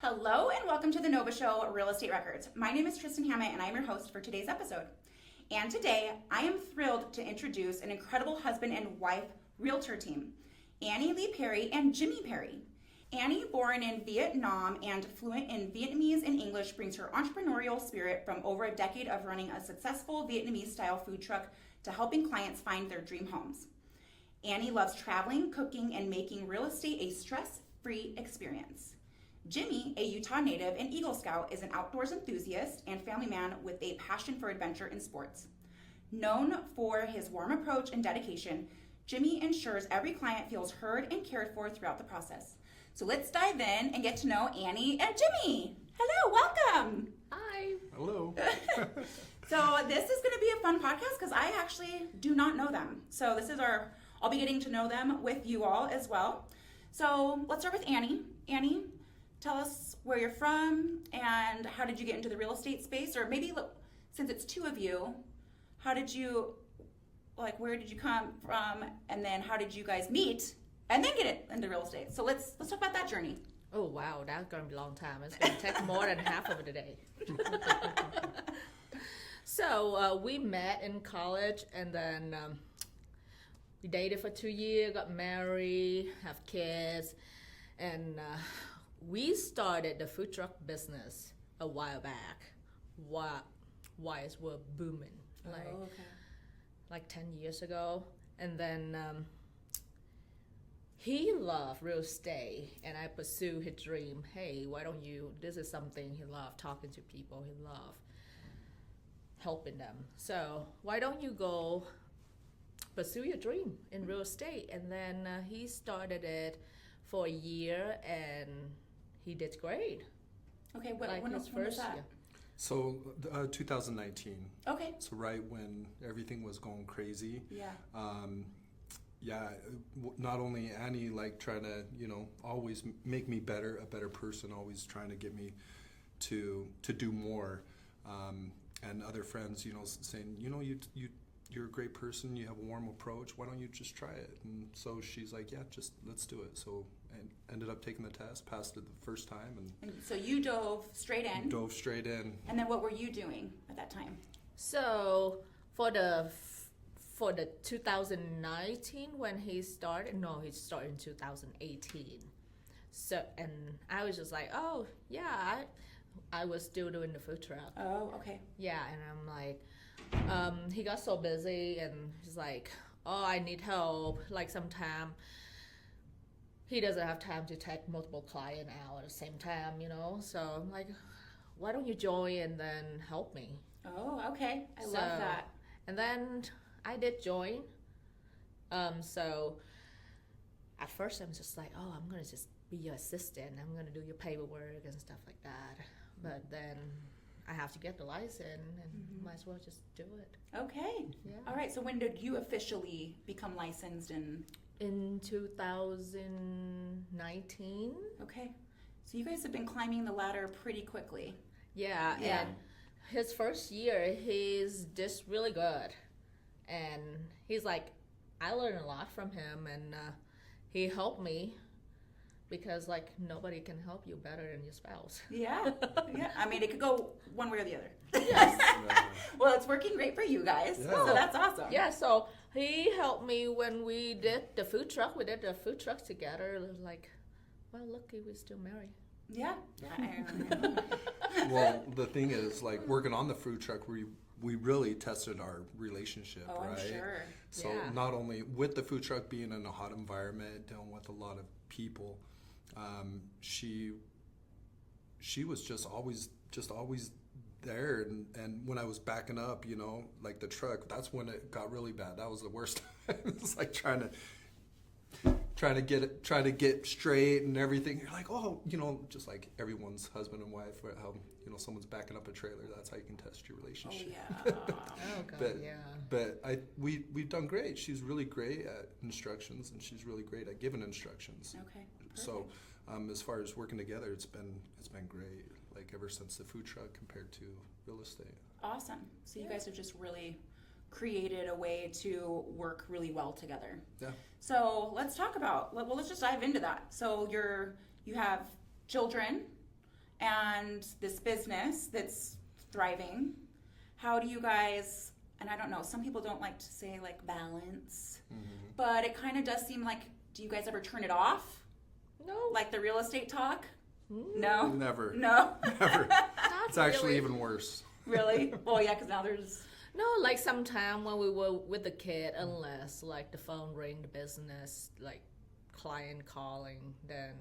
Hello and welcome to the Nova Show Real Estate Records. My name is Tristan Hammett and I am your host for today's episode. And today I am thrilled to introduce an incredible husband and wife realtor team, Annie Lee Perry and Jimmy Perry. Annie, born in Vietnam and fluent in Vietnamese and English, brings her entrepreneurial spirit from over a decade of running a successful Vietnamese-style food truck to helping clients find their dream homes. Annie loves traveling, cooking, and making real estate a stress-free experience. Jimmy, a Utah native and Eagle Scout, is an outdoors enthusiast and family man with a passion for adventure and sports. Known for his warm approach and dedication, Jimmy ensures every client feels heard and cared for throughout the process. So let's dive in and get to know Annie and Jimmy. Hello, welcome. Hi. Hello. So this is going to be a fun podcast because I actually do not know them. So I'll be getting to know them with you all as well. So let's start with Annie. Annie, tell us where you're from and how did you get into the real estate space? Or maybe, since it's two of you, where did you come from? And then how did you guys meet and then get into real estate? So let's talk about that journey. Oh, wow. That's going to be a long time. It's going to take more than half of the day. So we met in college and then we dated for 2 years, got married, have kids, and we started the food truck business a while back while it was booming, like 10 years ago. And then he loved real estate, and I pursued his dream. Hey, why don't you? This is something he loved, talking to people. He loved helping them. So why don't you go pursue your dream in real estate? And then he started it for a year, and he did great. Okay, when was that? Year. So 2019. Okay. So right when everything was going crazy. Yeah. Not only Annie trying to, always make me a better person, always trying to get me to do more. And other friends, saying, you're a great person, you have a warm approach, why don't you just try it? And so she's like, yeah, just let's do it. So I ended up taking the test, passed it the first time. And so you dove straight in? Dove straight in. And then what were you doing at that time? So for the 2019 when he started, he started in 2018. So, and I was just like, oh, yeah, I was still doing the food truck. Oh, okay. Yeah, and I'm like, he got so busy and he's like, oh, I need help. Like sometime he doesn't have time to take multiple clients out at the same time, So I'm like, why don't you join and then help me? Oh, okay. I love that. And then I did join. So at first I'm just like, oh, I'm going to just be your assistant. I'm going to do your paperwork and stuff like that. But then I have to get the license and might as well just do it. Okay. Yeah. All right. So when did you officially become licensed? In 2019. Okay. So you guys have been climbing the ladder pretty quickly. Yeah. And his first year, he's just really good. And he's like, I learned a lot from him, and he helped me because nobody can help you better than your spouse. Yeah. Yeah. I mean, it could go one way or the other. Yes. Well, it's working great for you guys. Yeah. So that's awesome. Yeah, so he helped me when we did the food truck. We did the food truck together. It was like, well, lucky we're still married. Yeah. Well, the thing is, working on the food truck, we really tested our relationship, Oh, right? I'm sure. So Yeah. not only with the food truck being in a hot environment, dealing with a lot of people, she was just always there. And when I was backing up, the truck, that's when it got really bad. That was the worst time. It's like trying to get straight and everything. You're like, oh, just like everyone's husband and wife, how someone's backing up a trailer. That's how you can test your relationship. Oh, yeah. Oh, God, But we've done great. She's really great at instructions, and she's really great at giving instructions. Okay. Perfect. So as far as working together, it's been great. Ever since the food truck compared to real estate. Awesome. So you guys have just really created a way to work really well together. Yeah. So let's talk about, let's just dive into that. So you have children. and this business that's thriving. How do you guys, and I don't know, some people don't like to say like balance, but it kind of does seem like, do you guys ever turn it off? No. Like the real estate talk? Mm. No? Never. No? Never. Not It's actually really. even worse. Really? Well, yeah, because now there's... No, like sometime when we were with the kid, unless like the phone ring, the business, like client calling, then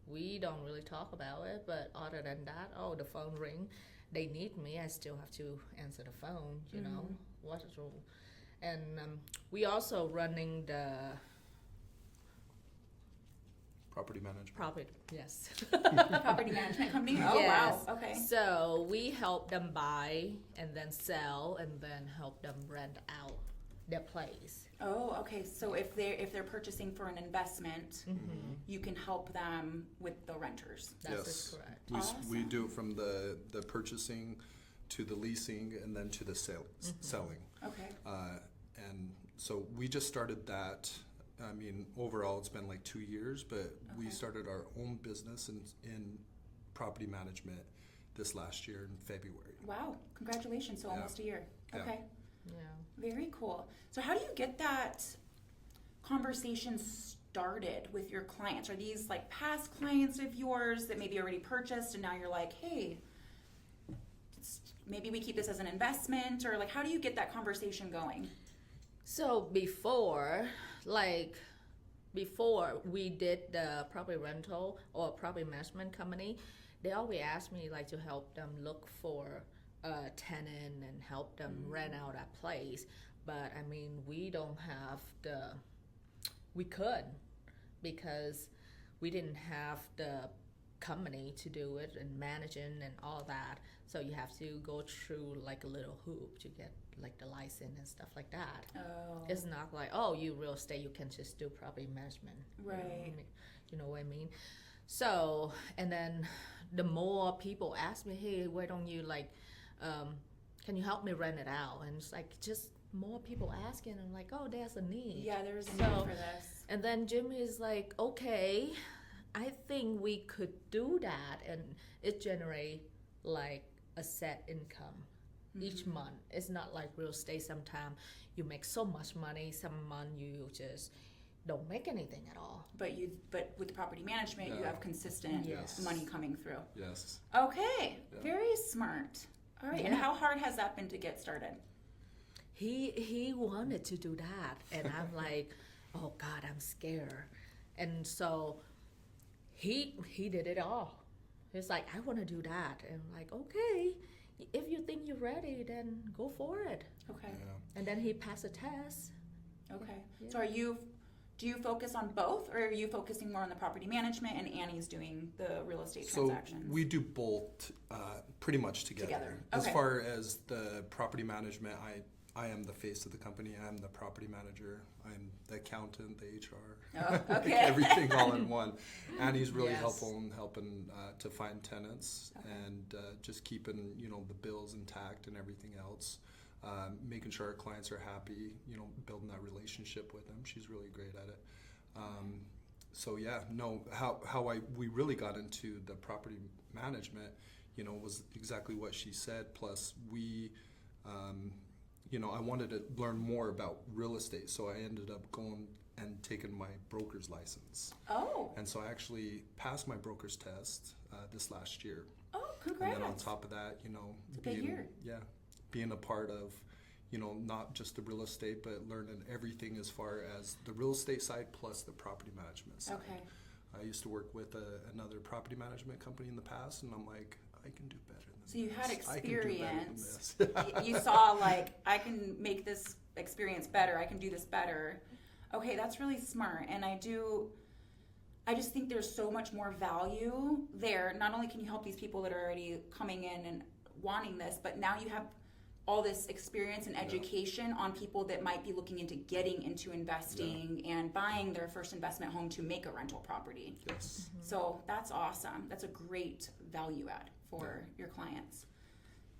we don't really talk about it. But other than that, oh, the phone ring, they need me, I still have to answer the phone, you know, what is wrong. And we also running the Property management. property, yes. property management company? Oh, Yes. wow. Okay. So we help them buy and then sell and then help them rent out their place. Oh, okay. So if they're purchasing for an investment, you can help them with the renters. That is Yes. correct. We Awesome. do it from the purchasing to the leasing and then to the selling. Okay. And so we just started that. I mean, overall, it's been like 2 years, but we Okay. started our own business in property management this last year in February. Wow. Congratulations. So Yeah. almost a year. Yeah. Okay. Yeah. Very cool. So how do you get that conversation started with your clients? Are these like past clients of yours that maybe already purchased and now you're like, hey, maybe we keep this as an investment? Or like, how do you get that conversation going? So before we did the property rental or property management company, they always asked me like to help them look for a tenant and help them rent out a place. But I mean, we don't have we could, because we didn't have the company to do it and managing and all that. So you have to go through like a little hoop to get like the license and stuff like that. Oh, It's not like, oh, you real estate, you can just do property management. right. You know what I mean? So, and then the more people ask me, hey, why don't you like, can you help me rent it out? And it's like just more people asking. I'm like, oh, there's a need. Yeah, there's a So- need for this. And then Jimmy is like, okay, I think we could do that, and it generate like a set income each month. It's not like real estate. Sometimes you make so much money, some month you just don't make anything at all. But with the property management, you Yeah. have consistent Yes. money coming through. Yes. Okay, Yeah. very smart. All right, and Yeah. how hard has that been to get started? He wanted to do that, and I'm like, oh God, I'm scared. And so he did it all. He's like, I want to do that, and I'm like, okay, if you think you're ready, then go for it. Okay, Yeah. And then he passed a test. okay. Yeah. So do you focus on both, or are you focusing more on the property management and Annie's doing the real estate So transactions? we do both pretty much together. Together. As Okay. far as the property management, I am the face of the company. I'm the property manager. I'm the accountant, the HR. Oh, okay. Everything all in one. Annie's really Yes. helpful in helping to find tenants Okay. and just keeping the bills intact and everything else. Making sure our clients are happy. Building that relationship with them. She's really great at it. So yeah, no. How we really got into the property management, was exactly what she said. Plus we. I wanted to learn more about real estate, so I ended up going and taking my broker's license. Oh, And so I actually passed my broker's test this last year. oh, And then on congrats. top of that, a big year. being a part of, not just the real estate, but learning everything as far as the real estate side plus the property management side. Okay. I used to work with another property management company in the past, and I'm like, I can do better than So you this. had I can do better than experience. this. You saw like, I can make this experience better. I can do this better. Okay, that's really smart. And I just think there's so much more value there. Not only can you help these people that are already coming in and wanting this, but now you have all this experience and education on people that might be looking into getting into investing and buying their first investment home to make a rental property. Yes. So that's awesome. That's a great value add for your clients.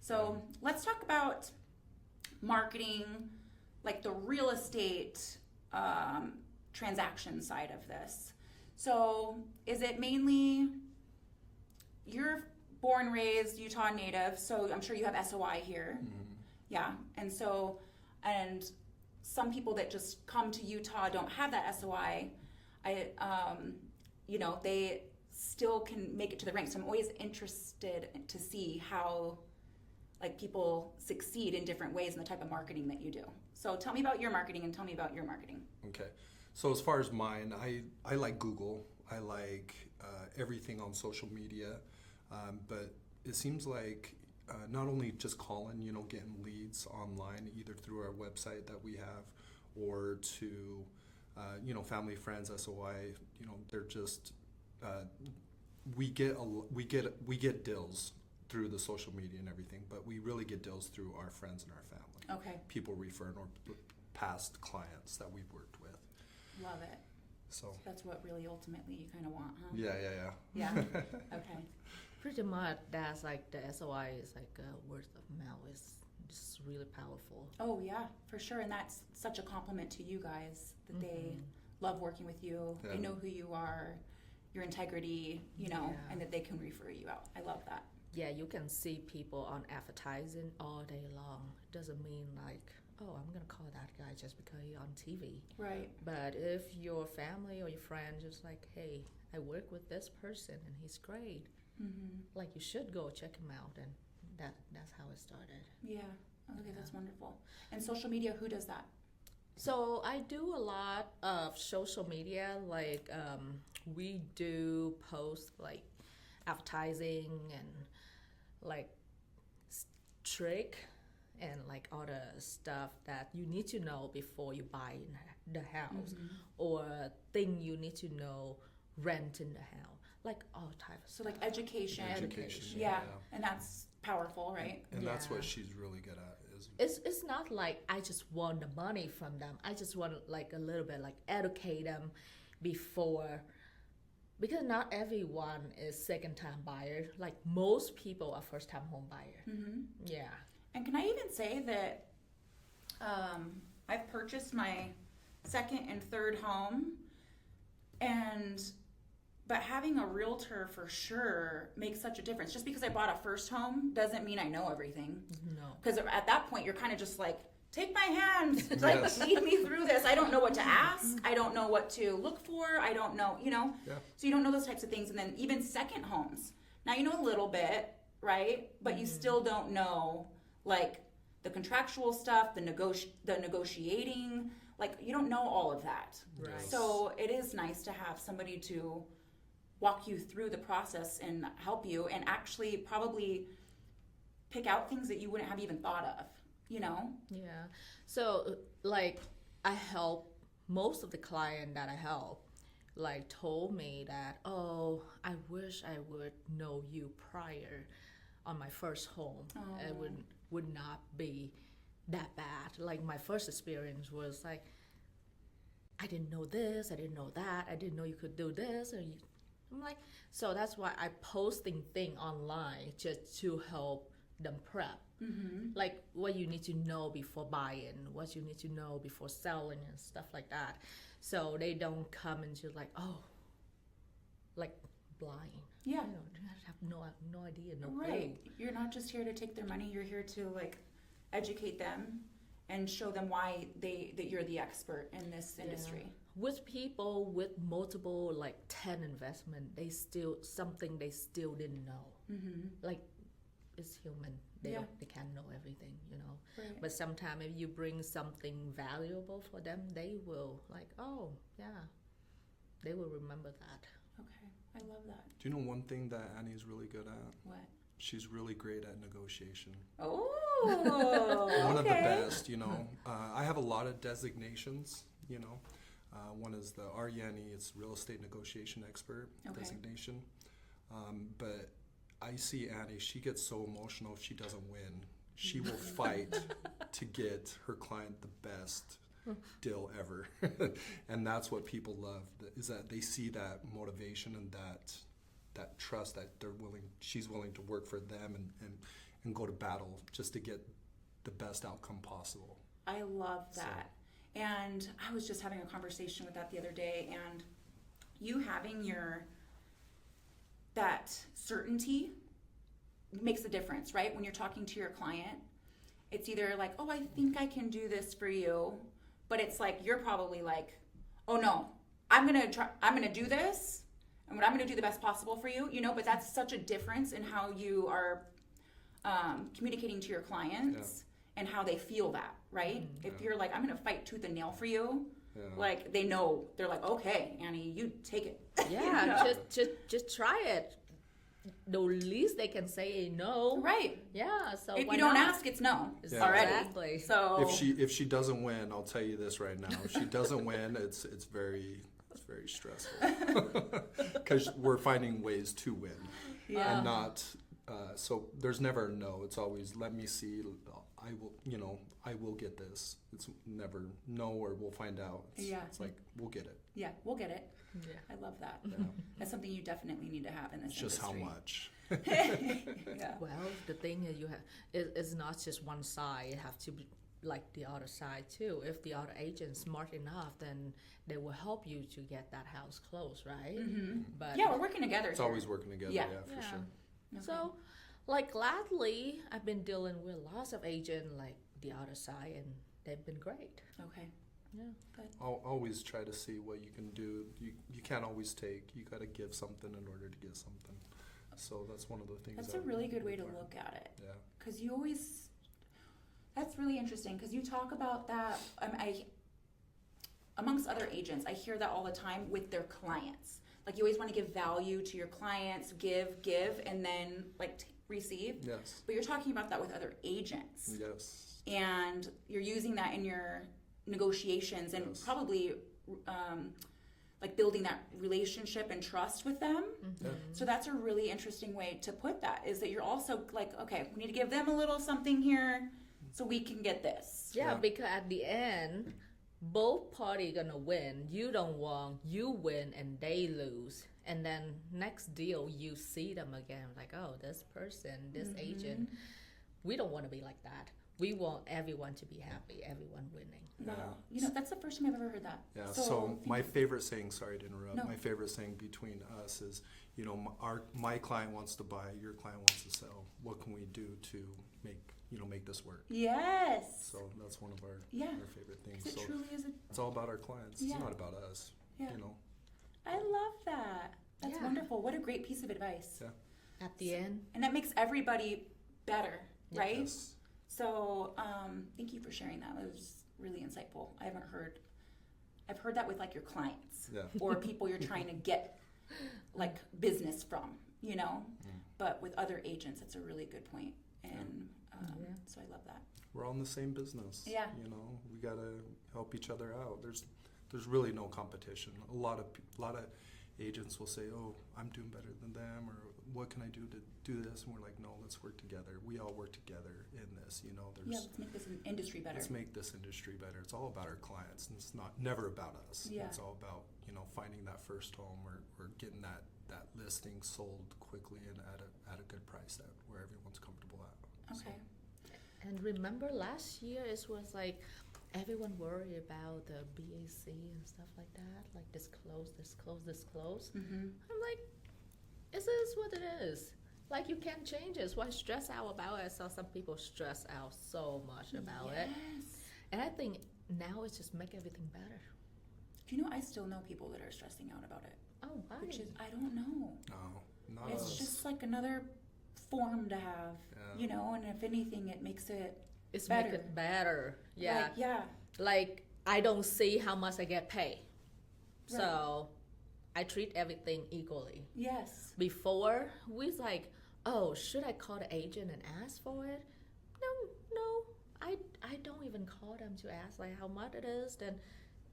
So let's talk about marketing, like the real estate transaction side of this. So is it mainly you're born, raised Utah native, so I'm sure you have SOI here. Yeah, and some people that just come to Utah don't have that SOI. They still can make it to the ranks. So I'm always interested to see how like people succeed in different ways in the type of marketing that you do. So tell me about your marketing and tell me about your marketing. Okay. So as far as mine, I like Google. I like everything on social media. But it seems like not only just calling, getting leads online, either through our website that we have or to, family, friends, SOI, they're just, we get deals through the social media and everything, but we really get deals through our friends and our family. Okay. People referring or past clients that we've worked with. Love it. So that's what really ultimately you kind of want, huh? Yeah. Yeah. Okay. Pretty much, that's like the SOI is like word of mouth is just really powerful. Oh yeah, for sure, and that's such a compliment to you guys that they love working with you. Yeah. They know who you are, your integrity, and that they can refer you out. I love that. Yeah, you can see people on advertising all day long. It doesn't mean like, oh, I'm gonna call that guy just because he's on TV. Right. But if your family or your friend just like, hey, I work with this person and he's great. Like you should go check him out, and that's how it started. Yeah. Okay, that's wonderful. And social media, who does that? So I do a lot of social media. Like we do post like advertising and like trick and like all the stuff that you need to know before you buy the house, or thing you need to know renting the house. Like all types of So like education. Yeah. And that's powerful, right? And that's what she's really good at. It's not like I just want the money from them. I just want like a little bit like educate them before, because not everyone is second time buyer. Like most people are first time home buyer. Yeah. And can I even say that I've purchased my second and third home, but having a realtor for sure makes such a difference. Just because I bought a first home doesn't mean I know everything. No. Because at that point, you're kind of just like, take my hand, like lead me through this. I don't know what to ask. I don't know what to look for. I don't know, Yeah. So you don't know those types of things. And then even second homes. Now you know a little bit, right? But you still don't know like the contractual stuff, the negotiating. Like you don't know all of that. Right. So it is nice to have somebody to walk you through the process and help you and actually probably pick out things that you wouldn't have even thought of, Yeah. So like I help most of the client that I help like told me that, oh, I wish I would know you prior on my first home. Oh. It would not be that bad. Like my first experience was like, I didn't know this, I didn't know that, I didn't know you could do this. I'm like, so that's why I posting thing online just to help them prep. Like what you need to know before buying, what you need to know before selling and stuff like that. So they don't come into like, oh, like blind. Yeah. You have no idea, no Right. clue. You're not just here to take their money, you're here to like educate them and show them why that you're the expert in this industry. With people with multiple like 10 investment, they still didn't know. Like it's human. They can't know everything, Right. But sometimes if you bring something valuable for them, they will like, oh yeah, they will remember that. Okay. I love that. Do you know one thing that Annie's really good at? What? She's really great at negotiation. Oh, One of the okay. best, I have a lot of designations, one is the RYANI, it's Real Estate Negotiation Expert designation. But I see Annie, she gets so emotional if she doesn't win. She will fight to get her client the best deal ever. And that's what people love, is that they see that motivation and that trust that she's willing to work for them and go to battle just to get the best outcome possible. I love that. And I was just having a conversation with that the other day, and you having that certainty makes a difference, right? When you're talking to your client, it's either like, oh, I think I can do this for you, but it's like you're probably like, oh no, I'm gonna do this, and I'm gonna do the best possible for you, but that's such a difference in how you are communicating to your clients and how they feel that, right? If you're like, I'm gonna fight tooth and nail for you, like they know, they're like, okay, Annie, you take it. Yeah, just try it. The least they can say is no. Right. Yeah. So if why you don't not? ask, it's no Yeah. already. Exactly. So If she doesn't win, I'll tell you this right now. If she doesn't win, it's very stressful because we're finding ways to win and not. So there's never a no. It's always let me see. I will get this. It's never no or we'll find out. It's like we'll get it. yeah, we'll get it. Yeah. I love that. Yeah. That's something you definitely need to have in this It's just how industry. much. Yeah. Well, the thing is, it's not just one side. It have to be like the other side too. If the other agent's smart enough, then they will help you to get that house closed, right? But Yeah, we're working together. It's always working together. Yeah. Yeah, for sure. Okay. So, like lately, I've been dealing with lots of agents like the other side, and they've been great. Okay. Yeah. I'll always try to see what you can do. You can't always take. You got to give something in order to get something. So that's one of the things. That's a really good way to look at it. Yeah. Because you always, that's really interesting because you talk about that. Amongst other agents, I hear that all the time with their clients. Like you always want to give value to your clients, give, and then like receive. Yes. But you're talking about that with other agents. Yes. And you're using that in your negotiations and probably like building that relationship and trust with them. Yeah. So that's a really interesting way to put that, is that you're also like, okay, we need to give them a little something here so we can get this. Yeah, Yeah. because at the end, both parties gonna win. You don't want, you win and they lose. And then next deal, you see them again, like, oh, this person, this agent, we don't want to be like that. We want everyone to be happy, everyone winning. Wow. That's the first time I've ever heard that. Yeah. So my favorite saying, sorry to interrupt. No. My favorite saying between us is, my client wants to buy, your client wants to sell. What can we do to make this work? Yes. So that's one of our favorite things. 'Cause it So truly is it's all about our clients. Yeah. It's not about us. Yeah. I love that. That's Yeah. wonderful. What a great piece of advice. Yeah. At the end, And that makes everybody better, right? Yes. So thank you for sharing that. It was really insightful. I've heard that with like your clients Yeah. or people you're trying to get like business from, but with other agents, it's a really good point. And so I love that. We're all in the same business. Yeah. We gotta help each other out. There's really no competition. A lot of agents will say, "Oh, I'm doing better than them," or "What can I do to do this?" And we're like, "No, let's work together. We all work together in this." Let's make this industry better. Let's make this industry better. It's all about our clients, and it's never about us. Yeah. It's all about finding that first home or getting that listing sold quickly and at a good price where everyone's comfortable at. Okay. and remember last year it was like everyone worried about the BAC and stuff like that, like this close. I'm like, this is what it is. Like you can't change it. Why stress out about it? I saw some people stress out so much about it. And I think now it's just make everything better. Do you know, I still know people that are stressing out about it. Oh, why? Which is, I don't know. No, not It's us. just like another form to have, Yeah. and if anything, it makes it It's better. make it better. Yeah. Like, Like I don't see how much I get paid. Right. So I treat everything equally. yes. Before we was like, oh, should I call the agent and ask for it? No, I don't even call them to ask like how much it is. Then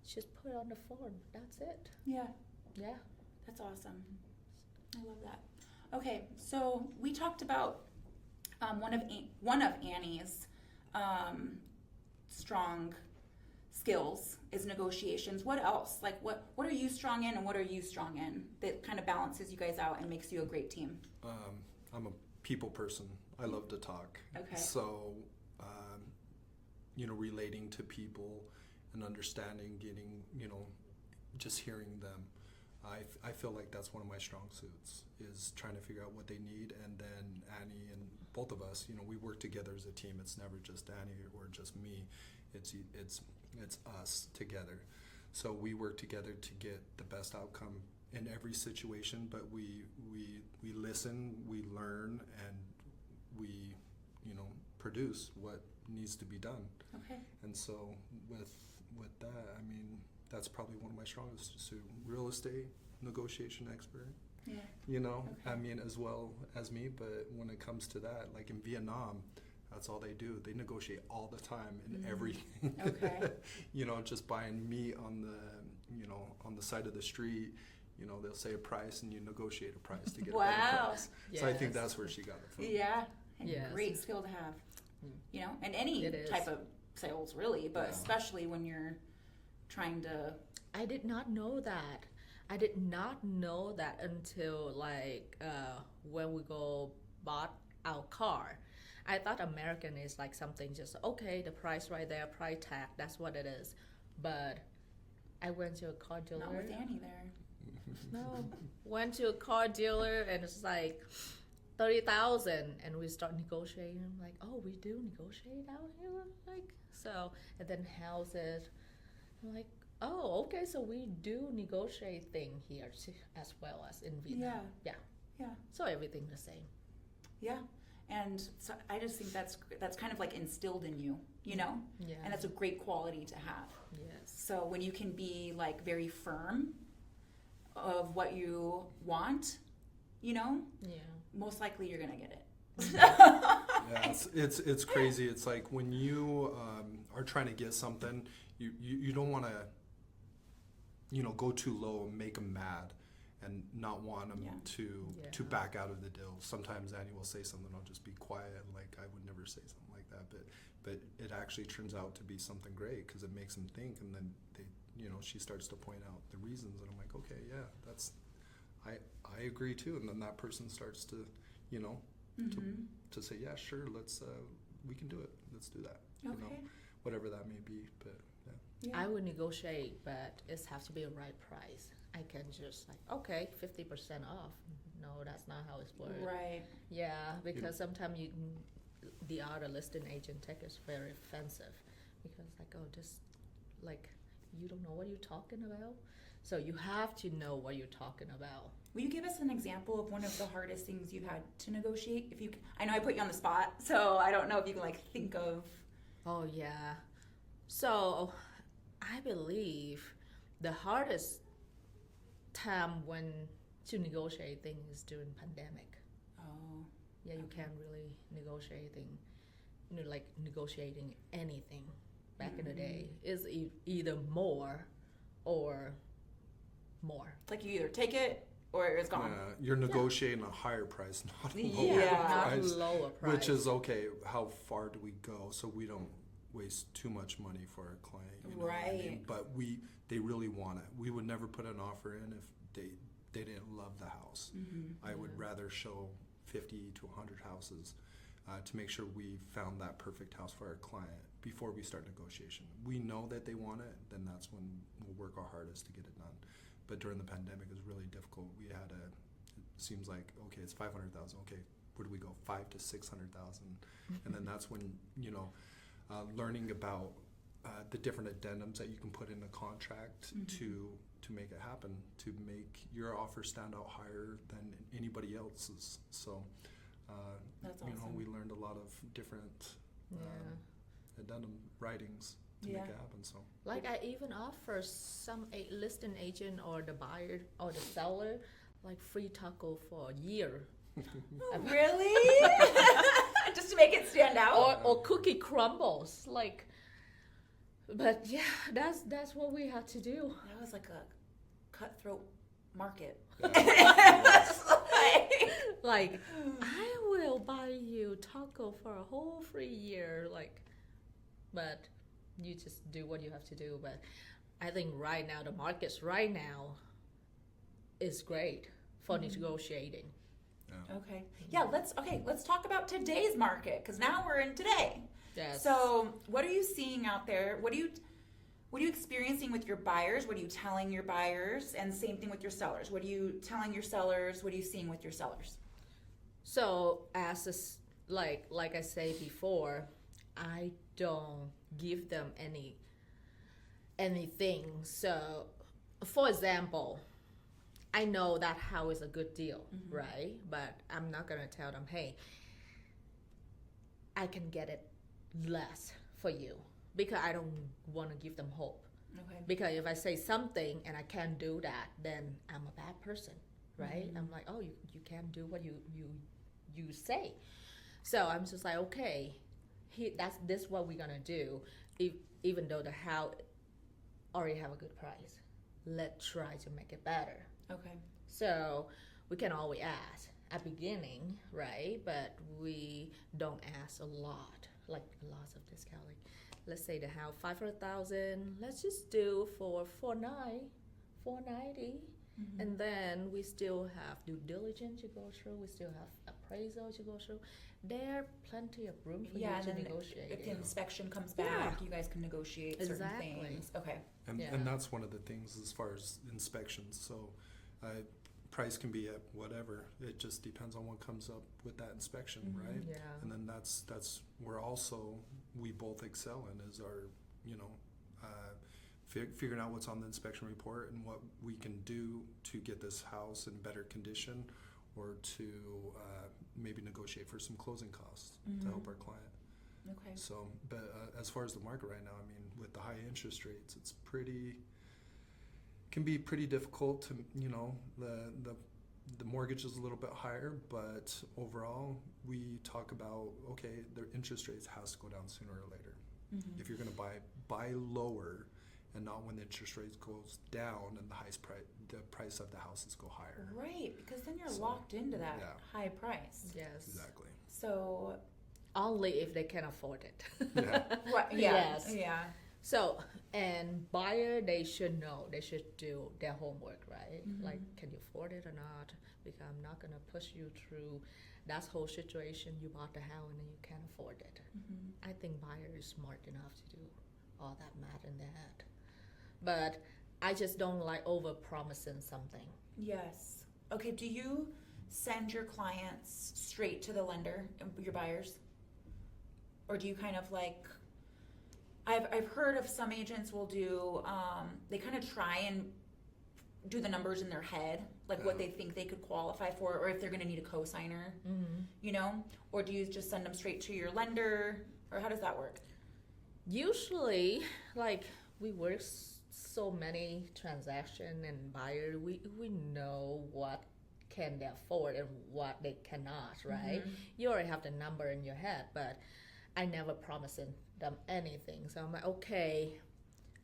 just put it on the form. That's it. Yeah. Yeah. That's awesome. I love that. Okay, so we talked about one of Annie's strong skills is negotiations. What else? Like what are you strong in and what are you strong in that kind of balances you guys out and makes you a great team? I'm a people person. I love to talk. Okay. So, relating to people and understanding, getting, just hearing them. I feel like that's one of my strong suits, is trying to figure out what they need, and then Annie and both of us, we work together as a team. It's never just Danny or just me. It's us together. So we work together to get the best outcome in every situation, but we listen, we learn, and we produce what needs to be done. Okay. And so with that, I mean, that's probably one of my strongest suits. Real estate negotiation expert. Yeah. I mean, as well as me, but when it comes to that, like in Vietnam, that's all they do. They negotiate all the time in everything. Okay. Just buying meat on the side of the street, they'll say a price and you negotiate a price to get a better price. Yes. So I think that's where she got it from. Yeah. And Yes. great skill to have. And any It is. type of sales really, but Yeah. especially when you're trying to. I did not know that. I did not know that until when we bought our car. I thought American is like something just, okay, the price right there, price tag, that's what it is. But I went to a car dealer. Not with Annie there. No, went to a car dealer and it's like 30,000, and we start negotiating. I'm like, oh, we do negotiate out here, and then houses. I'm like, oh, okay, so we do negotiate thing here too, as well as in Vietnam. Yeah. So everything the same. Yeah. And so I just think that's kind of like instilled in you, Yeah. and that's a great quality to have. Yes. So when you can be like very firm of what you want, Yeah. most likely you're gonna get it. Yeah, it's crazy. It's like when you are trying to get something, you don't want to, go too low and make them mad, and not want them to back out of the deal. Sometimes Annie will say something, I'll just be quiet, like I would never say something like that, but it actually turns out to be something great because it makes them think, and then she starts to point out the reasons, and I'm like, okay, yeah, that's. I agree too, and then that person starts to, to say, yeah, sure, let's we can do it. Let's do that. Okay. Whatever that may be, but yeah. Yeah. I would negotiate, but it has to be a right price. I can just okay, 50% off. No, that's not how it's worked. Right. Yeah, because sometimes the other listing agent tech is very offensive, because you don't know what you're talking about. So you have to know what you're talking about. Will you give us an example of one of the hardest things you've had to negotiate? I know I put you on the spot, so I don't know if you can think of. Oh yeah. So I believe the hardest time to negotiate things is during pandemic. Oh. Yeah, you can't really negotiate negotiating anything back in the day is either more or more. Like you either take it or it's gone. Yeah, you're negotiating a higher price, not a lower Yeah. price. Not lower price. Which is okay. How far do we go so we don't waste too much money for our client? What I mean? Right. But they really want it. We would never put an offer in if they didn't love the house. I would rather show 50 to 100 houses to make sure we found that perfect house for our client before we start negotiation. We know that they want it, then that's when we'll work our hardest to get it done. But during the pandemic, it was really difficult. It seems like, okay, it's 500,000. Okay, where do we go? 500,000 to 600,000, and then that's when learning about the different addendums that you can put in a contract to make it happen, to make your offer stand out higher than anybody else's. So, That's awesome. we learned a lot of different addendum writings to make it happen. So. I even offer some listing agent or the buyer or the seller free taco for a year. Really? Just to make it stand out? Or cookie crumbles. But yeah, that's what we had to do. That was like a cutthroat market. I will buy you taco for a whole free year. But you just do what you have to do. But I think right now, the markets right now is great for negotiating. Yeah. Okay. Yeah, let's talk about today's market, because now we're in today. Yes. So what are you seeing out there? What are you experiencing with your buyers? What are you telling your buyers? And same thing with your sellers. What are you telling your sellers? What are you seeing with your sellers? So as like I say before, I don't give them anything. So, for example, I know that house is a good deal, right? But I'm not gonna tell them, hey, I can get it less for you, because I don't want to give them hope. Okay. Because if I say something and I can't do that, then I'm a bad person, right? I'm like, oh, you can't do what you say. So I'm just like, okay, this what we're gonna do. Even though the house already have a good price, let's try to make it better. Okay. So we can always ask at beginning, right? But we don't ask a lot, like lots of discount. Like, let's say the house 500,000. Let's just do for 490, and then we still have due diligence to go through. We still have appraisal to go through. There plenty of room for you to negotiate. If the inspection comes back, you guys can negotiate certain Exactly. things. Okay. And that's one of the things as far as inspections. So price can be at whatever. It just depends on what comes up with that inspection, right? Yeah. And then that's where also we both excel in is our, figuring out what's on the inspection report and what we can do to get this house in better condition, or to maybe negotiate for some closing costs to help our client. Okay. So, but as far as the market right now, I mean, with the high interest rates, it's can be pretty difficult to, the mortgage is a little bit higher, but overall we talk about, okay, the interest rates has to go down sooner or later. If you're going to buy lower, and not when the interest rates goes down and the price of the houses go higher. Right, because then you're locked into that high price. Yes. Exactly. So Only if they can afford it. Yeah. right, Yes. Yeah. So, and buyer, they should know, they should do their homework, right? Like, can you afford it or not? Because I'm not going to push you through that whole situation. You bought the house and then you can't afford it. I think buyer is smart enough to do all that math in their head. But I just don't like over-promising something. Yes. Okay, do you send your clients straight to the lender, your buyers? Or do you kind of like, I've heard of some agents will do, they kind of try and do the numbers in their head, like what they think they could qualify for, or if they're going to need a co-signer, Or do you just send them straight to your lender, or how does that work? Usually, like, we work so many transaction and buyer, we know what can they afford and what they cannot, right? You already have the number in your head, but I never promising them anything. So I'm like, okay,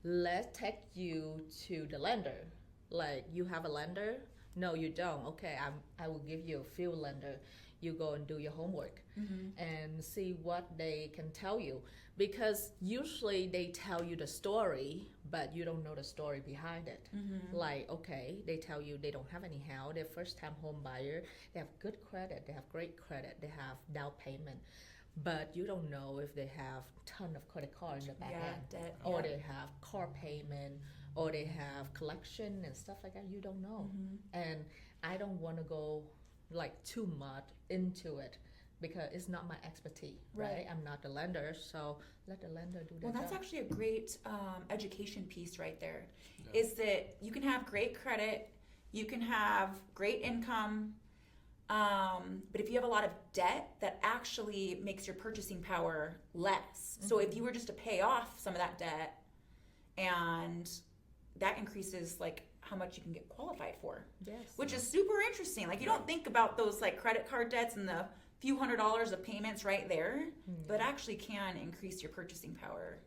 let's take you to the lender. Like, you have a lender? No, you don't. Okay, I will give you a few lender. You go and do your homework and see what they can tell you. Because usually they tell you the story, but you don't know the story behind it. Like, okay, they tell you they don't have any house, they're first-time home buyer, they have good credit, they have great credit, they have down payment. But you don't know if they have ton of credit card in the back end, debt, or they have car payment, or they have collection and stuff like that. You don't know. And I don't want to go like too much into it, because it's not my expertise, right? I'm not the lender, so let the lender do their Well, that's job. actually a great education piece right there. Is that you can have great credit, you can have great income, but if you have a lot of debt, that actually makes your purchasing power less. So if you were just to pay off some of that debt, and that increases like how much you can get qualified for. Yes. Which is super interesting. Like, you don't think about those like credit card debts and the few $100s of payments right there, but actually can increase your purchasing power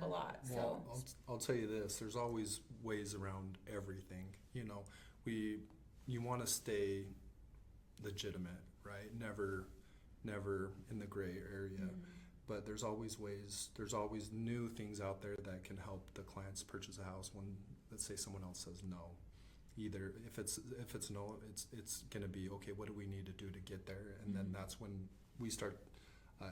a lot. Well, So I'll tell you this: there's always ways around everything. You want to stay legitimate, right? Never in the gray area. But there's always ways. There's always new things out there that can help the clients purchase a house when, let's say, someone else says no. Either if it's no, it's going to be, okay, what do we need to do to get there? And then that's when we start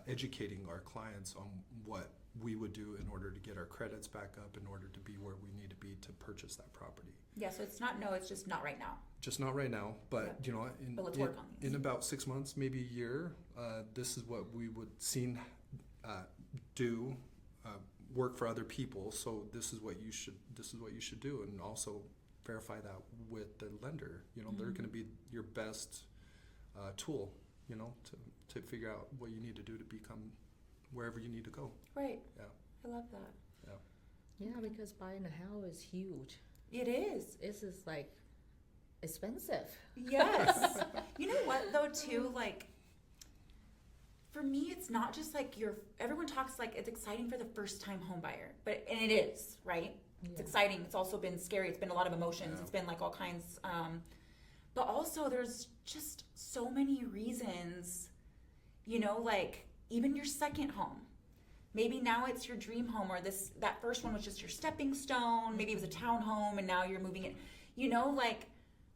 educating our clients on what we would do in order to get our credits back up, in order to be where we need to be to purchase that property. Yeah, so it's not no, it's just not right now. Just not right now, but Yeah. you know, But let's work on these. in about 6 months, maybe a year, this is what we would do, work for other people. So this is what you should do, and also verify that with the lender. You know, they're going to be your best tool. You know, to figure out what you need to do to become wherever you need to go. Right. Yeah. I love that. Yeah, because buying a house is huge. It is. It's just like expensive. Yes. You know what though too, like for me it's not just like everyone talks like it's exciting for the first time home buyer, and it is, right? It's Yeah. exciting. It's also been scary. It's been a lot of emotions. Yeah. It's been like all kinds. But also there's just so many reasons, you know, like even your second home. Maybe now it's your dream home, or that first one was just your stepping stone. Maybe it was a town home and now you're moving it. You know, like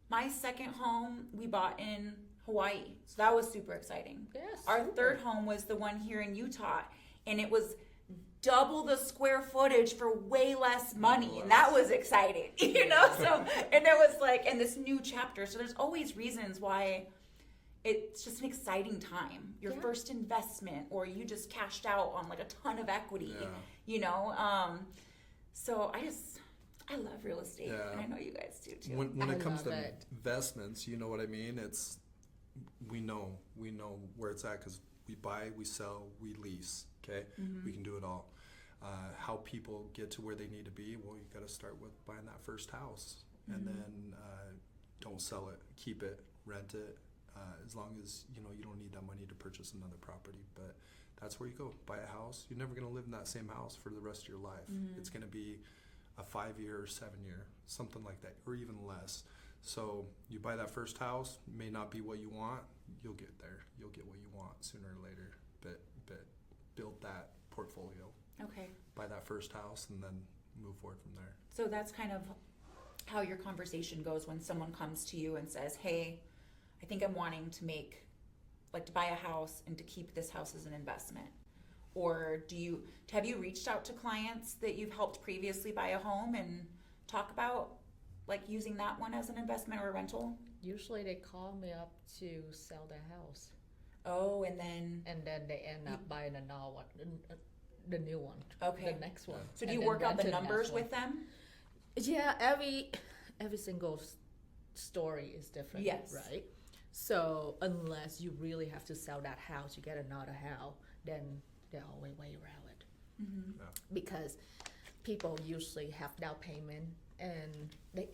my second home we bought in Hawaii. So that was super exciting. Yes. Our third home was the one here in Utah, and it was double the square footage for way less money, and that was exciting. You know, so and it was like in this new chapter. So there's always reasons why it's just an exciting time. Your Yeah. first investment, or you just cashed out on like a ton of equity. Yeah. You know, so I love real estate, Yeah. and I know you guys do too. When I it comes love to it. investments, you know what I mean? We know where it's at, because we buy, we sell, we lease. Okay, we can do it all. How people get to where they need to be? Well, you got to start with buying that first house, and then don't sell it, keep it, rent it. As long as you don't need that money to purchase another property, but that's where you go. Buy a house. You're never going to live in that same house for the rest of your life. It's going to be a 5-year or 7-year, something like that, or even less. So you buy that first house, may not be what you want. You'll get there. You'll get what you want sooner or later. But build that portfolio. Okay. Buy that first house and then move forward from there. So that's kind of how your conversation goes when someone comes to you and says, "Hey, I think I'm wanting to to buy a house and to keep this house as an investment." Or have you reached out to clients that you've helped previously buy a home and talk about like using that one as an investment or a rental? Usually they call me up to sell their house, Oh, and then and then they end up buying the new one. Okay. The next one. so do And you then work out the rent numbers next one. with them? Yeah, every single story is different. Yes. Right. So unless you really have to sell that house, you get another house, then they're always way around it. Mm-hmm. Because people usually have down payment, and they,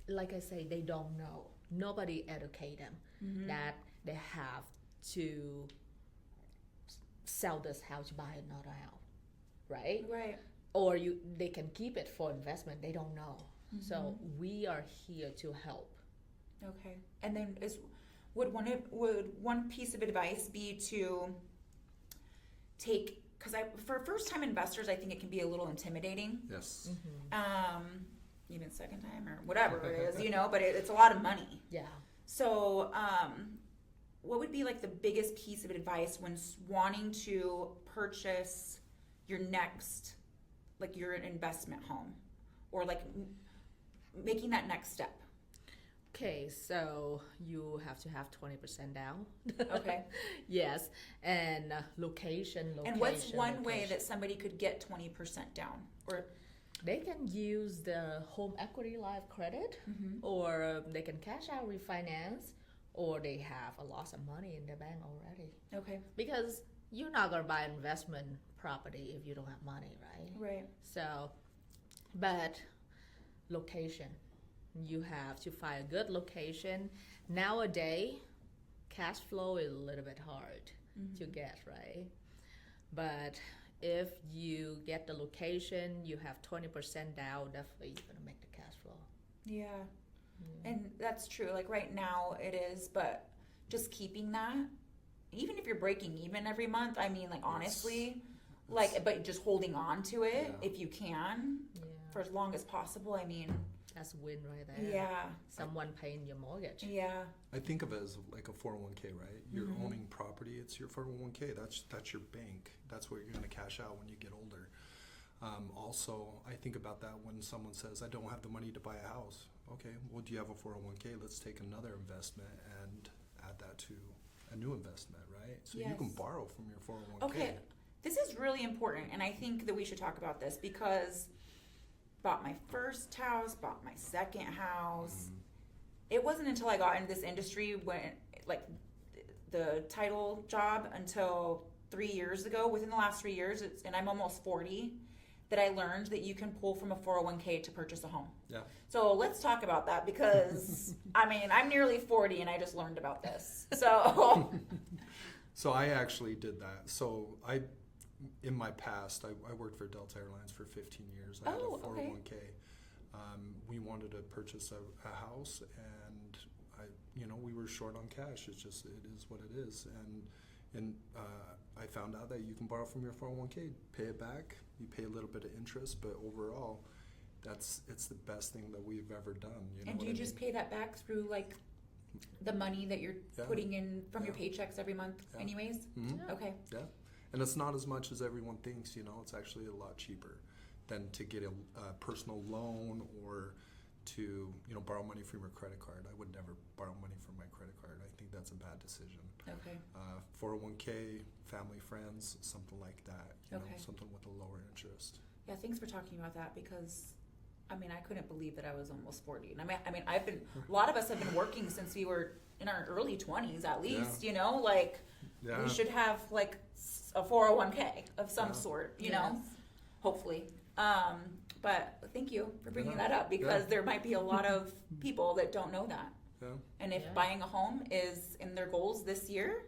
like I say, they don't know. Nobody educate them that they have to sell this house, buy another house, right? Right. Or they can keep it for investment. They don't know. So we are here to help. Okay. And then would one piece of advice be to take, because for first time investors, I think it can be a little intimidating. Yes. Even second time or whatever it is, but it's a lot of money. Yeah. So, what would be like the biggest piece of advice when wanting to purchase your next, like your investment home, or like making that next step? Okay, so you have to have 20% down. Okay. Yes, and location. And what's one way that somebody could get 20% down? Or they can use the home equity life credit, or they can cash out refinance, or they have a lot of money in their bank already. okay, Because you're not gonna buy investment property if you don't have money, right? right. So, but location, you have to find a good location. Nowadays, cash flow is a little bit hard to get, right? But if you get the location, you have 20% down, definitely you're gonna make the cash flow. Yeah. And that's true. Like right now it is, but just keeping that, even if you're breaking even every month, I mean, like honestly, but just holding on to it Yeah. if you can Yeah. for as long as possible. I mean, That's a win right there. Yeah. Someone paying your mortgage. Yeah. I think of it as like a 401k, right? You're Mhm. owning property. It's your 401k. That's your bank. That's what you're going to cash out when you get older. Also, I think about that when someone says, I don't have the money to buy a house. Okay, well, do you have a 401k? Let's take another investment and add that to a new investment, right? So you can Yes. borrow from your 401k. Okay, this is really important, and I think that we should talk about this because bought my first house, bought my second house. It wasn't until I got into this industry when, like, the title job until 3 years ago, within the last 3 years, and I'm almost 40, that I learned that you can pull from a 401k to purchase a home. Yeah. So let's talk about that because, I mean, I'm nearly 40 and I just learned about this. So, So I actually did that. So in my past, I worked for Delta Airlines for 15 years. I had a Oh, okay. 401k. We wanted to purchase a house, and we were short on cash. It is what it is. And I found out that you can borrow from your 401k, pay it back. You pay a little bit of interest, but overall, it's the best thing that we've ever done. You know and do what you I just mean? pay that back through, like, the money that you're Yeah. putting in from your Yeah. paychecks every month Yeah. anyways? Mhm. Yeah. Okay. Yeah, and it's not as much as everyone thinks. It's actually a lot cheaper than to get a personal loan or to borrow money from your credit card. I would never borrow money from my credit card. I think that's a bad decision. Okay. 401k, family, friends, something like that. Okay. Something with a lower interest. Yeah, thanks for talking about that because, I mean, I couldn't believe that I was almost 40. And a lot of us have been working since we were in our early 20s at least, like Yeah. we should have like a 401k of some Yeah. sort, Yes. hopefully. But thank you for bringing Yeah. that up because Yeah. there might be a lot of people that don't know that. Yeah. And if Yeah. buying a home is in their goals this year,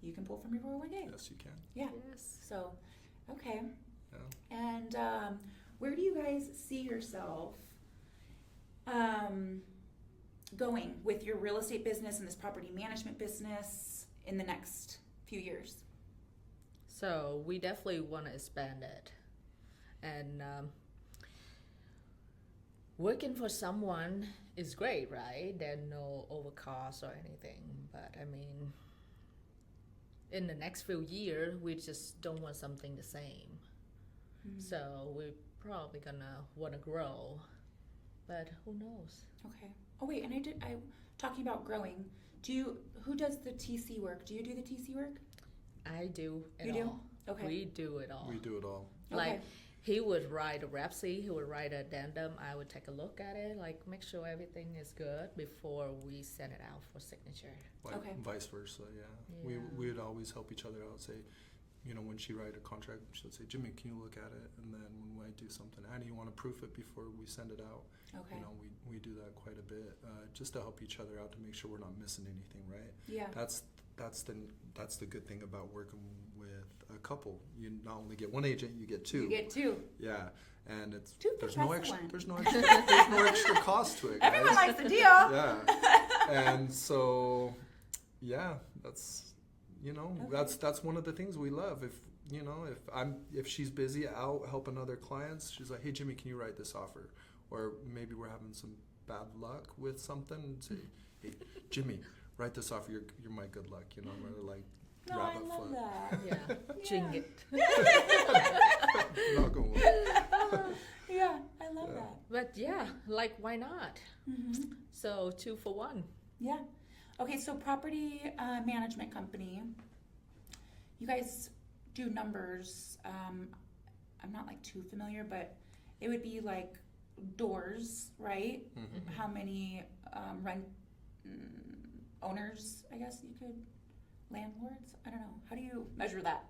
you can pull from your 401k. Yes, you can. Yeah. Yes. So, okay. Yeah. And where do you guys see yourself going with your real estate business and this property management business in the next few years? So we definitely want to expand it. And working for someone is great, right? There's no overcost or anything. But I mean, in the next few years, we just don't want something the same. So we're probably gonna want to grow, but who knows? Okay. Oh wait, and I talking about growing. Who does the TC work? Do you do the TC work? I do it You do? all. Okay. We do it all. We do it all. Like Okay. he would write a rhapsody, he would write an addendum. I would take a look at it, like make sure everything is good before we send it out for signature. Like Okay. vice versa, yeah. Yeah. We would always help each other out. Say, when she write a contract, she'll say, Jimmy, can you look at it? And then when I do something, Annie, you want to proof it before we send it out? Okay. We do that quite a bit, just to help each other out to make sure we're not missing anything, right? Yeah. That's the good thing about working with a couple. You not only get one agent, you get two. You get two. Yeah, and it's Two for there's no price of extra one. there's no extra cost to it, guys. Everyone likes the deal. Yeah, and so that's that's one of the things we love. If she's busy out helping other clients, she's like, hey Jimmy, can you write this offer? Or maybe we're having some bad luck with something, and say, hey Jimmy, write this offer. You're my good luck. We're like No, I rabbit love foot. that. Yeah, jing it. Knock on wood. Yeah, I love Yeah. that. But yeah, like why not? Mm-hmm. So 2 for 1. Yeah. Okay, so property management company. You guys do numbers. I'm not like too familiar, but it would be like doors, right? Mhm. How many owners, I guess you could, landlords? I don't know. How do you measure that?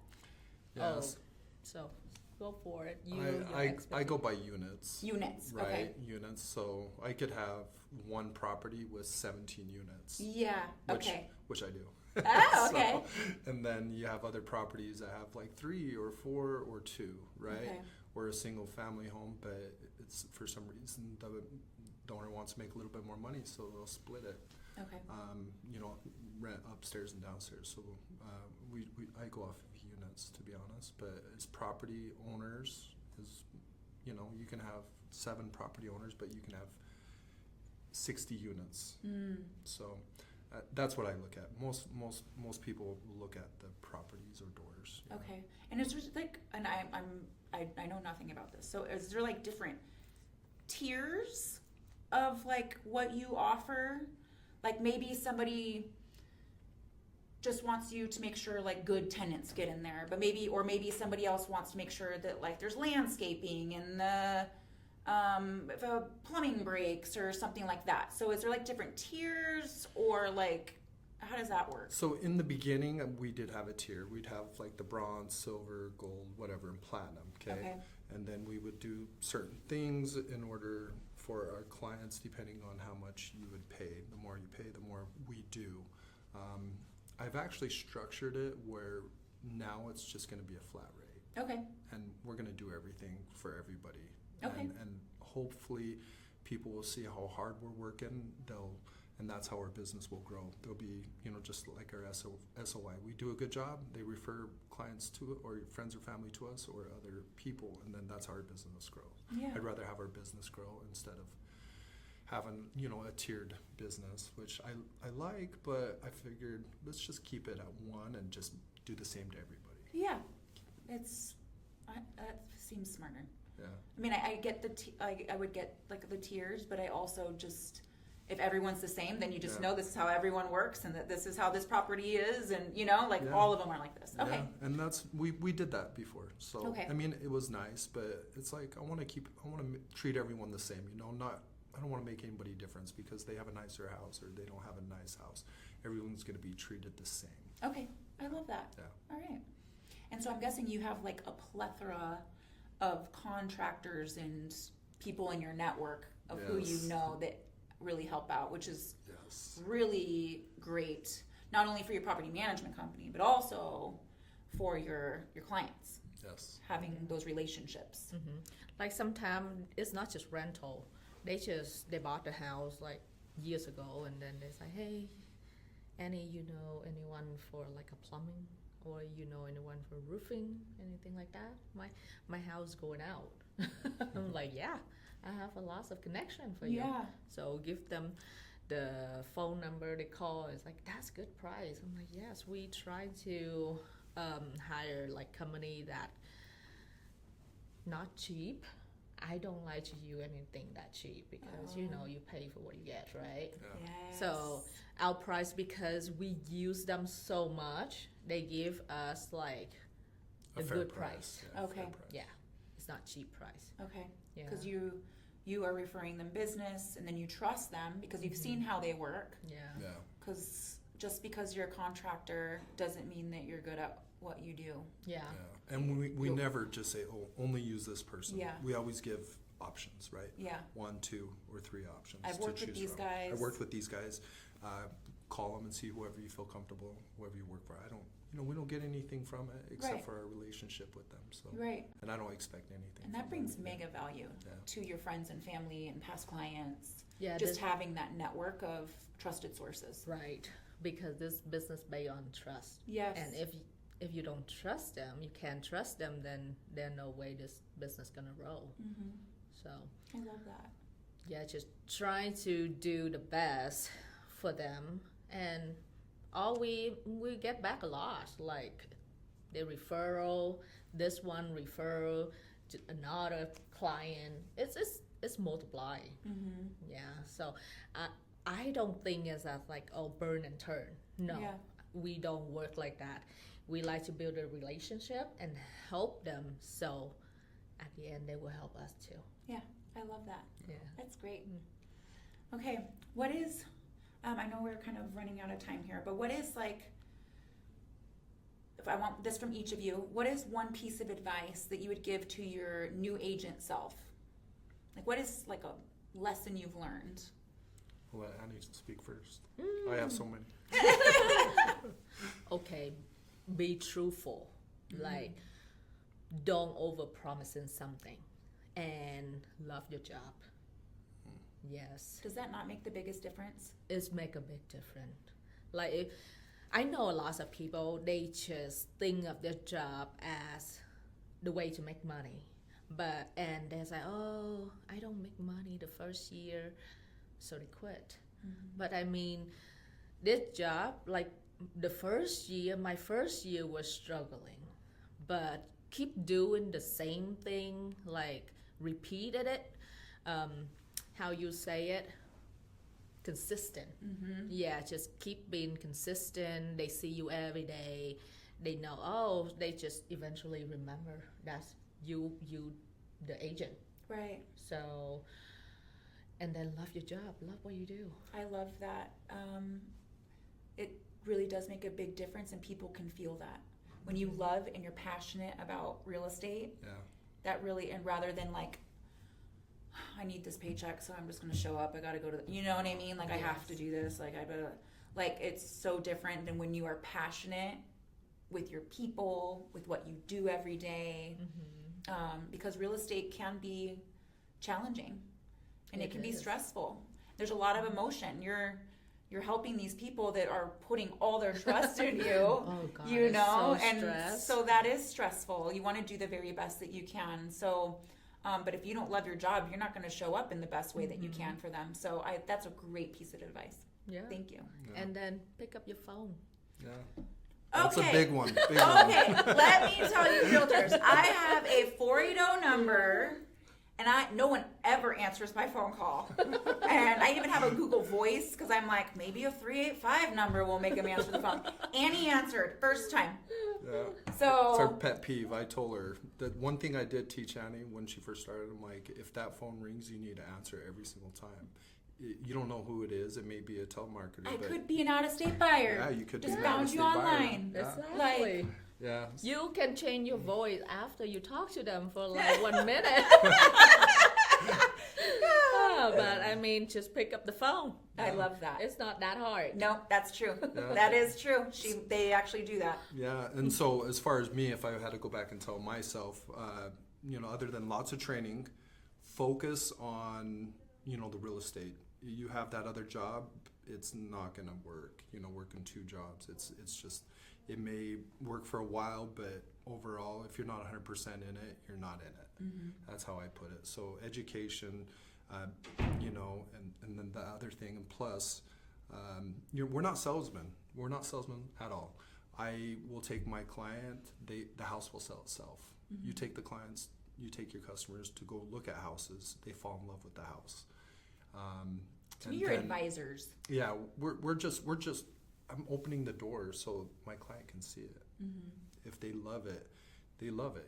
Yes. So go for it. I go by units. Units. Right, Okay. units. So I could have one property with 17 units, Yeah. Okay. which I do. Oh, okay. And then you have other properties that have like 3 or 4 or 2, right? Okay. Or a single family home, but it's for some reason the owner wants to make a little bit more money, so they'll split it. Okay. Rent upstairs and downstairs. So I go off of units, to be honest. But as property owners, you can have 7 property owners, but you can have 60 units. So that's what I look at. Most people look at the properties or doors. you know. Okay. And is there like, and I know nothing about this. So is there like different tiers of like what you offer? Like maybe somebody just wants you to make sure like good tenants get in there, but maybe somebody else wants to make sure that like there's landscaping and if a plumbing breaks or something like that. So is there like different tiers, or like how does that work? So in the beginning, we did have a tier. We'd have like the bronze, silver, gold, whatever, and platinum. Okay. And then we would do certain things in order for our clients, depending on how much you would pay. The more you pay, the more we do. I've actually structured it where now it's just going to be a flat rate. Okay. And we're going to do everything for everybody. Okay. And hopefully people will see how hard we're working. And that's how our business will grow. There'll be, just like our SOI. We do a good job. They refer clients to it, or friends or family to us, or other people, and then that's how our business grows. Yeah. I'd rather have our business grow instead of having, a tiered business, which I like, but I figured let's just keep it at one and just do the same to everybody. Yeah. That seems smarter. Yeah. I mean, I get I would get like the tiers, but I also just, if everyone's the same, then you just know this is how everyone works, and that this is how this property is, and all of them are like this. Okay. Yeah. And that's we did that before. So Okay. I mean, it was nice, but it's like I want to treat everyone the same. I don't want to make anybody difference because they have a nicer house or they don't have a nice house. Everyone's going to be treated the same. Okay. I love that. Yeah. All right. And so I'm guessing you have like a plethora of contractors and people in your network of who you know that really help out, which is really great, not only for your property management company, but also for your clients. Yes. Having those relationships. Mm-hmm. Like sometimes it's not just rental. They bought the house like years ago, and then they say, hey, anyone for like a plumbing, or anyone for roofing, anything like that? My house going out. I'm like, yeah, I have a lot of connection for you. Yeah. So give them the phone number, they call. It's like, that's good price. I'm like, yes, we try to hire like company that not cheap. I don't like to use anything that cheap because you pay for what you get, right? Yeah. Yes. So our price, because we use them so much, they give us like a fair good price. Yeah, Okay. fair price. Yeah, it's not cheap price. Okay. Yeah. Because you are referring them business, and then you trust them because you've seen how they work. Yeah. Yeah. Because just because you're a contractor doesn't mean that you're good at what you do. Yeah. Yeah. And we never just say, only use this person. Yeah. We always give options, right? Yeah. 1, 2, or 3 options. I've worked with these guys. I've worked with these guys. Call them and see whoever you feel comfortable, whoever you work for. We don't get anything from it except for our relationship with them. So. Right. And I don't expect anything. And that from brings them. mega value to your friends and family and past clients. Yeah. Just having that network of trusted sources. Right. Because this business based on trust. Yes. And if you don't trust them, you can't trust them, then there's no way this business gonna roll. Mm-hmm. So I love that. yeah, just trying to do the best for them, and all we get back a lot, like the referral, this one referral to another client. It's multiplying. Mm-hmm. Yeah. So I don't think it's as like burn and turn. No, Yeah. we don't work like that. We like to build a relationship and help them, so at the end they will help us too. Yeah, I love that. Yeah. That's great. Okay, what is, I know we're kind of running out of time here, but what is like, if I want this from each of you, what is one piece of advice that you would give to your new agent self? Like, what is like a lesson you've learned? I'll let Annie speak first. I have so many. Okay, be truthful. Like, don't overpromising something, and love your job. Yes, Does that not make the biggest difference? it's make a big difference. Like, I know a lot of people, they just think of their job as the way to make money, And they say, oh, I don't make money the first year, so they quit. But I mean, this job, like the first year, my first year was struggling, but keep doing the same thing, like repeated it, how you say it, consistent. Yeah, just keep being consistent. They see you every day. They know, oh, they just eventually remember that's you the agent. Right. So, and then love your job, love what you do. I love that. It really does make a big difference, and people can feel that. When you love and you're passionate about real estate, that really, and rather than like, I need this paycheck, so I'm just going to show up. I got to go to, you know what I mean? Like, I have to do this. Like, I better, like, it's so different than when you are passionate with your people, with what you do every day. Because real estate can be challenging, and it can be stressful. There's a lot of emotion. You're helping these people that are putting all their trust in you. Oh God, you know, so and stressed. so that is stressful. You want to do the very best that you can. So, but if you don't love your job, you're not going to show up in the best way that you can for them. So that's a great piece of advice. Yeah. Thank you. And then pick up your phone. Yeah. That's a big one. Big Okay, one. let me tell you, realtors, I have a 480 number, and no one ever answers my phone call. And I even have a Google Voice, because I'm like, maybe a 385 number will make him answer the phone. And he answered, first time. Yeah. So It's our pet peeve. I told her that one thing I did teach Annie when she first started. I'm like, if that phone rings, you need to answer every single time. You don't know who it is. It may be a telemarketer. I but could be an out-of-state buyer. Yeah, you could just be an found you out-of-state buyer. online. Yeah. Exactly. Yeah. You can change your voice after you talk to them for like 1 minute. But I mean, just pick up the phone. I love that. It's not that hard. No, that's true. Yeah. That is true. They actually do that. Yeah, and so as far as me, if I had to go back and tell myself, other than lots of training, focus on, the real estate. You have that other job, it's not going to work, working 2 jobs. It's just, it may work for a while, but overall, if you're not 100% in it, you're not in it. That's how I put it. So education, and then the other thing, and plus, we're not salesmen. We're not salesmen at all. I will take my client, the house will sell itself. You take the clients, you take your customers to go look at houses, they fall in love with the house. To me, you're advisors. Yeah, we're just I'm opening the door so my client can see it. If they love it, they love it.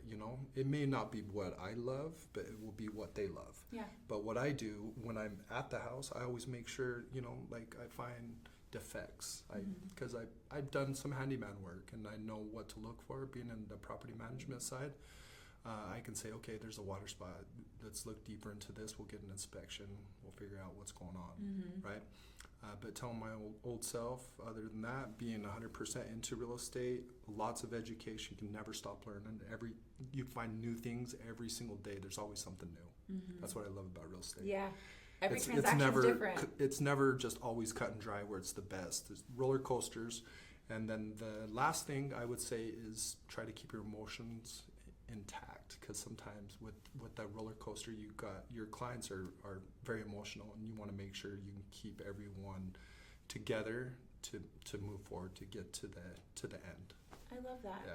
It may not be what I love, but it will be what they love. Yeah. But what I do when I'm at the house, I always make sure, like I find defects. Because I've done some handyman work, and I know what to look for. Being in the property management side, I can say, okay, there's a water spot. Let's look deeper into this. We'll get an inspection. We'll figure out what's going on, right? But telling my old self, other than that, being 100% into real estate, lots of education, you can never stop learning. You find new things every single day. There's always something new. That's what I love about real estate. Yeah. Every transaction's different. It's never just always cut and dry where it's the best. There's roller coasters. And then the last thing I would say is try to keep your emotions intact, because sometimes with that roller coaster, you got your clients are very emotional, and you want to make sure you can keep everyone together to move forward, to get to the end. I love that. Yeah.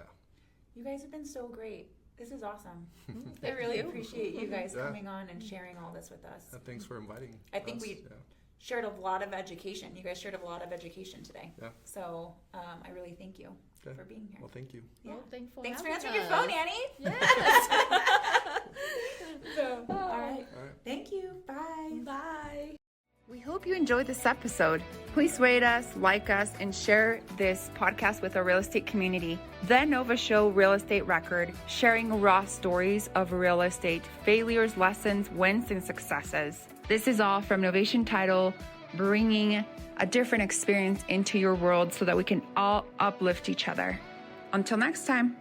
You guys have been so great. This is awesome. I Thank really you. appreciate you guys coming on and sharing all this with us. Thanks for inviting I think us. we shared a lot of education. You guys shared a lot of education today. Yeah. So I really thank you for being here. Well, thank you. Yeah. Well, Thanks for having answering your us. phone, Annie. Yes. So, all right. All right. Thank you. Bye. Bye. We hope you enjoyed this episode. Please rate us, like us, and share this podcast with our real estate community. The Nova Show Real Estate Record, sharing raw stories of real estate, failures, lessons, wins, and successes. This is all from Novation Title, bringing a different experience into your world so that we can all uplift each other. Until next time.